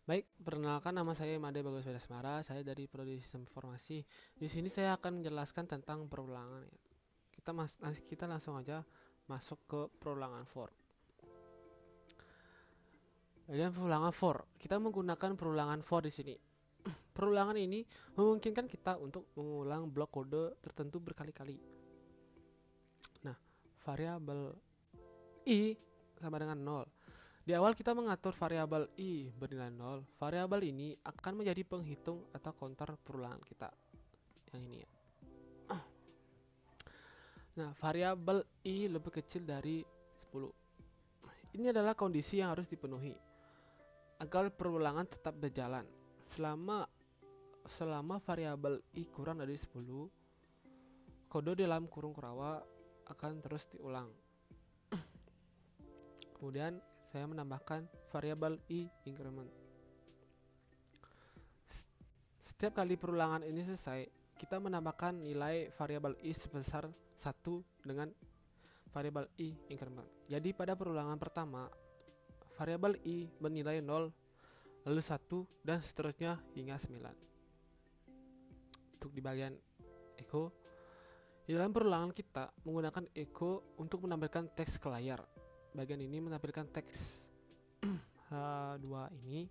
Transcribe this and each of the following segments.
Baik, perkenalkan nama saya Made Bagus Vedasmara, saya dari Prodi Sistem Informasi. Di sini saya akan menjelaskan tentang perulangan ya. Kita langsung aja masuk ke perulangan for. Bagian perulangan for, kita menggunakan perulangan for di sini. Perulangan ini memungkinkan kita untuk mengulang blok kode tertentu berkali-kali. Nah, variabel i sama dengan 0. Di awal kita mengatur variabel i bernilai 0. Variabel ini akan menjadi penghitung atau counter perulangan kita. Yang ini ya. Nah, variabel i lebih kecil dari 10. Ini adalah kondisi yang harus dipenuhi agar perulangan tetap berjalan. Selama variabel i kurang dari 10, kode di dalam kurung kurawa akan terus diulang. Kemudian saya menambahkan variabel i increment. Setiap kali perulangan ini selesai, kita menambahkan nilai variabel i sebesar 1 dengan variabel i increment. Jadi pada perulangan pertama, variabel i bernilai 0, lalu 1, dan seterusnya hingga 9. Untuk di bagian echo, di dalam perulangan kita menggunakan echo untuk menampilkan teks ke layar. Bagian ini menampilkan teks H2 ini.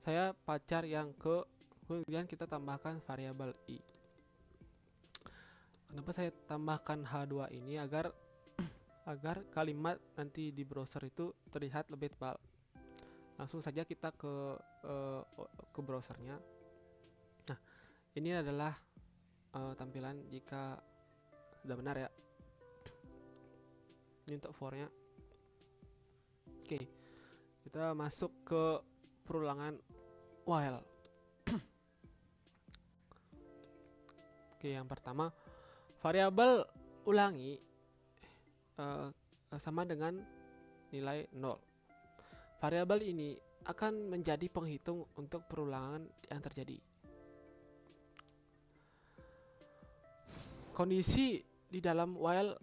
Saya pacar yang ke, kemudian kita tambahkan variabel i. Kenapa saya tambahkan H2 ini? Agar kalimat nanti di browser itu terlihat lebih tebal. Langsung saja kita ke browsernya. Nah, ini adalah tampilan jika sudah benar ya. Ini untuk for-nya. Oke, kita masuk ke perulangan while. Oke, yang pertama, variabel ulangi sama dengan nilai 0. Variabel ini akan menjadi penghitung untuk perulangan yang terjadi. Kondisi di dalam while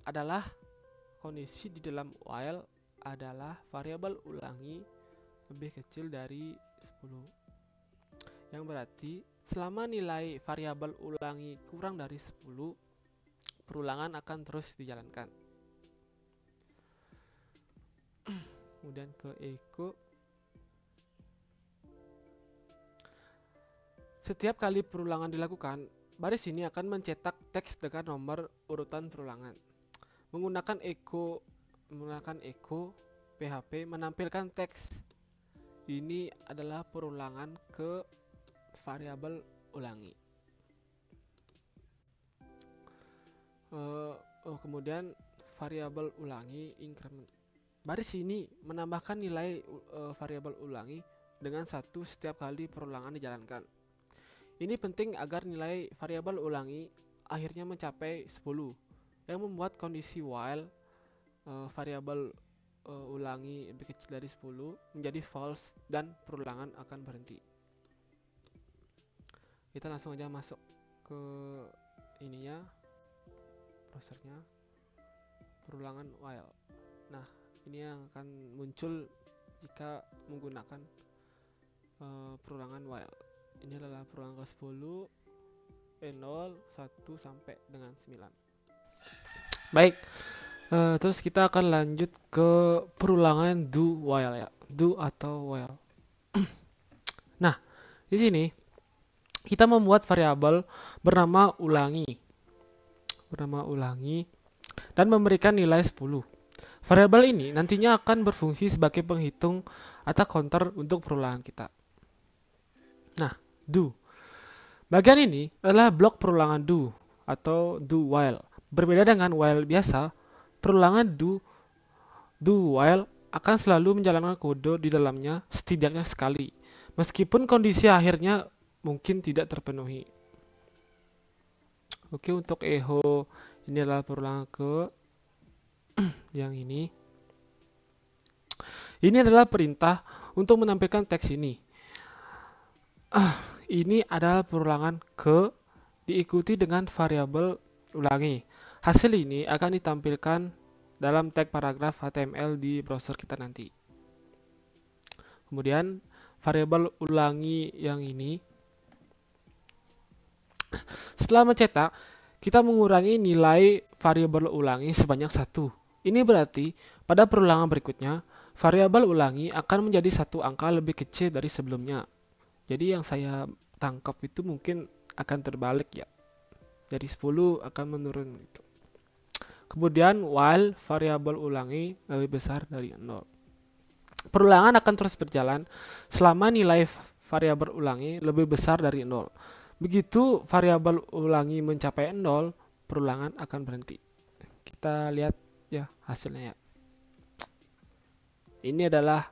adalah variabel ulangi lebih kecil dari 10. Yang berarti selama nilai variabel ulangi kurang dari 10, perulangan akan terus dijalankan. Kemudian ke echo. Setiap kali perulangan dilakukan, baris ini akan mencetak teks dengan nomor urutan perulangan. Menggunakan echo PHP menampilkan teks. Ini adalah perulangan ke variabel ulangi. Kemudian variabel ulangi increment. Baris ini menambahkan nilai variabel ulangi dengan 1 setiap kali perulangan dijalankan. Ini penting agar nilai variabel ulangi akhirnya mencapai 10, yang membuat kondisi while variabel ulangi lebih kecil dari 10 menjadi false dan perulangan akan berhenti. Kita langsung aja masuk ke ininya, browsernya, perulangan while. Nah, ini yang akan muncul jika menggunakan perulangan while. Ini adalah perulangan ke-10, 0, 1 sampai dengan 9. Baik, terus kita akan lanjut ke perulangan do while ya, do atau while. Nah, di sini kita membuat variabel bernama ulangi dan memberikan nilai 10. Variabel ini nantinya akan berfungsi sebagai penghitung atau counter untuk perulangan kita. Nah, do. Bagian ini adalah blok perulangan do atau do while. Berbeda dengan while biasa, perulangan do while akan selalu menjalankan kode di dalamnya setidaknya sekali, meskipun kondisi akhirnya mungkin tidak terpenuhi. Oke, untuk echo ini adalah perulangan ke yang ini. Ini adalah perintah untuk menampilkan teks ini. Ini adalah perulangan ke diikuti dengan variabel ulangi. Hasil ini akan ditampilkan dalam tag paragraf HTML di browser kita nanti. Kemudian variabel ulangi yang ini. Setelah mencetak, kita mengurangi nilai variabel ulangi sebanyak 1. Ini berarti pada perulangan berikutnya, variabel ulangi akan menjadi satu angka lebih kecil dari sebelumnya. Jadi yang saya tangkap itu mungkin akan terbalik ya. Dari 10 akan menurun gitu. Kemudian while variabel ulangi lebih besar dari 0. Perulangan akan terus berjalan selama nilai variabel ulangi lebih besar dari 0. Begitu variabel ulangi mencapai 0, perulangan akan berhenti. Kita lihat ya hasilnya ya. Ini adalah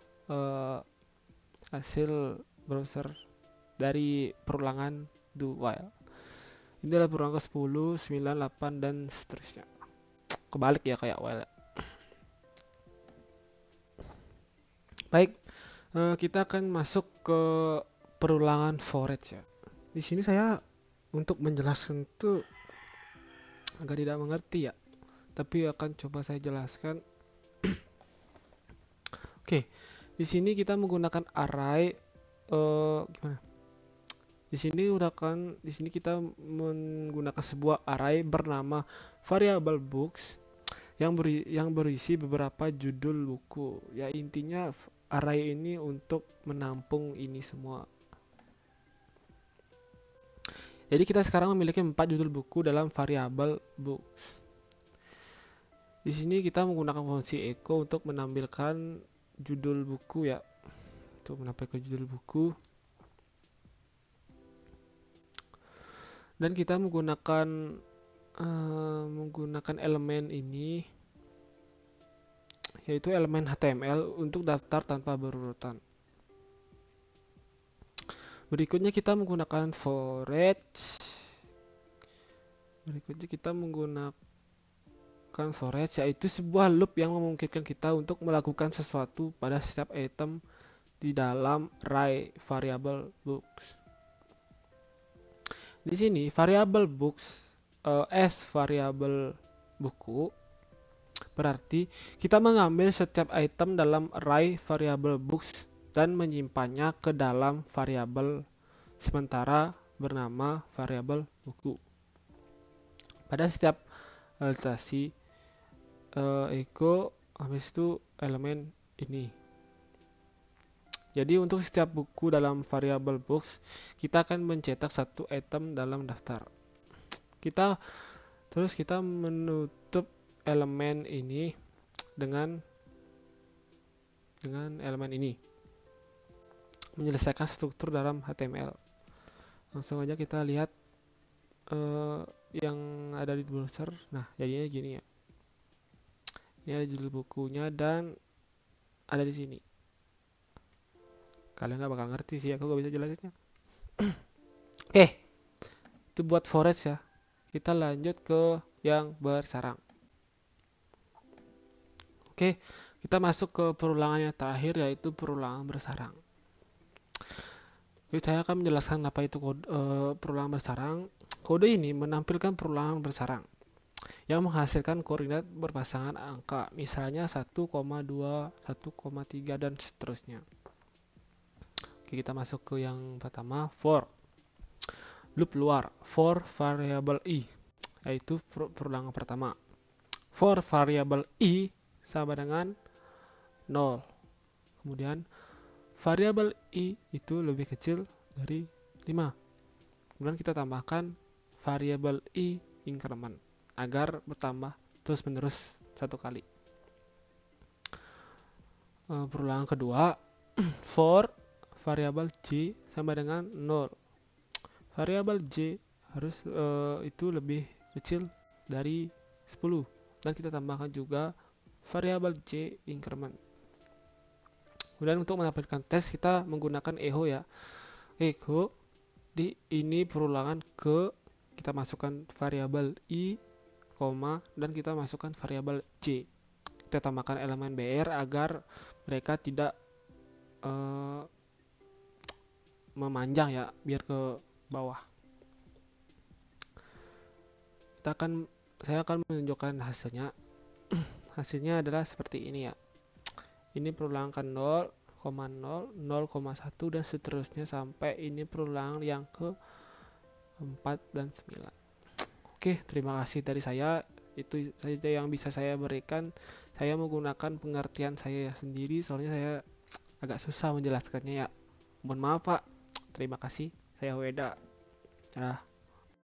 hasil browser dari perulangan do while. Ini adalah perulangan ke 10, 9, 8 dan seterusnya. Kebalik ya kayak while. Baik, kita akan masuk ke perulangan for each ya. Di sini saya untuk menjelaskan itu agak tidak mengerti ya, tapi akan coba saya jelaskan. Oke, di sini kita menggunakan array. Gimana? Di sini kita menggunakan sebuah array bernama variable books yang berisi beberapa judul buku. Ya intinya array ini untuk menampung ini semua. Jadi kita sekarang memiliki 4 judul buku dalam variabel books. Di sini kita menggunakan fungsi echo untuk menampilkan judul buku ya. Untuk menampilkan judul buku. Dan kita menggunakan elemen ini, yaitu elemen HTML untuk daftar tanpa berurutan. Berikutnya kita menggunakan for each. Yaitu sebuah loop yang memungkinkan kita untuk melakukan sesuatu pada setiap item di dalam array variable books. Di sini variable books as variable buku berarti kita mengambil setiap item dalam array variable books dan menyimpannya ke dalam variabel sementara bernama variabel buku. Pada setiap literasi echo habis itu elemen ini. Jadi untuk setiap buku dalam variabel books kita akan mencetak satu item dalam daftar. Kita menutup elemen ini dengan elemen ini. Menyelesaikan struktur dalam HTML. Langsung aja kita lihat yang ada di browser. Nah, jadinya gini ya. Ini ada judul bukunya dan ada di sini. Kalian nggak bakal ngerti sih, aku gak bisa jelasinnya. Oke, itu buat forest ya. Kita lanjut ke yang bersarang. Oke, kita masuk ke perulangan yang terakhir, yaitu perulangan bersarang. Jadi saya akan menjelaskan apa itu perulangan bersarang. Kode ini menampilkan perulangan bersarang yang menghasilkan koordinat berpasangan angka, misalnya 1,2, 1,3 dan seterusnya. Oke, kita masuk ke yang pertama, for. Loop luar, for variable i, yaitu perulangan pertama. For variable i sama dengan 0. Kemudian variabel i itu lebih kecil dari 5. Kemudian kita tambahkan variabel i increment agar bertambah terus menerus satu kali. Perulangan kedua, for variabel j sama dengan 0. Variabel j harus itu lebih kecil dari 10. Dan kita tambahkan juga variabel j increment. Kemudian untuk menampilkan tes kita menggunakan echo ya. Echo di ini perulangan ke, kita masukkan variabel i, dan kita masukkan variabel j. Kita tambahkan elemen br agar mereka tidak memanjang ya, biar ke bawah. Saya akan menunjukkan hasilnya. Hasilnya adalah seperti ini ya. Ini perulangan 0, 0,1 dan seterusnya sampai ini perulangan yang ke 4 dan 9. Oke, terima kasih dari saya. Itu saja yang bisa saya berikan. Saya menggunakan pengertian saya sendiri, soalnya saya agak susah menjelaskannya ya. Mohon maaf Pak. Terima kasih. Saya Weda. Nah.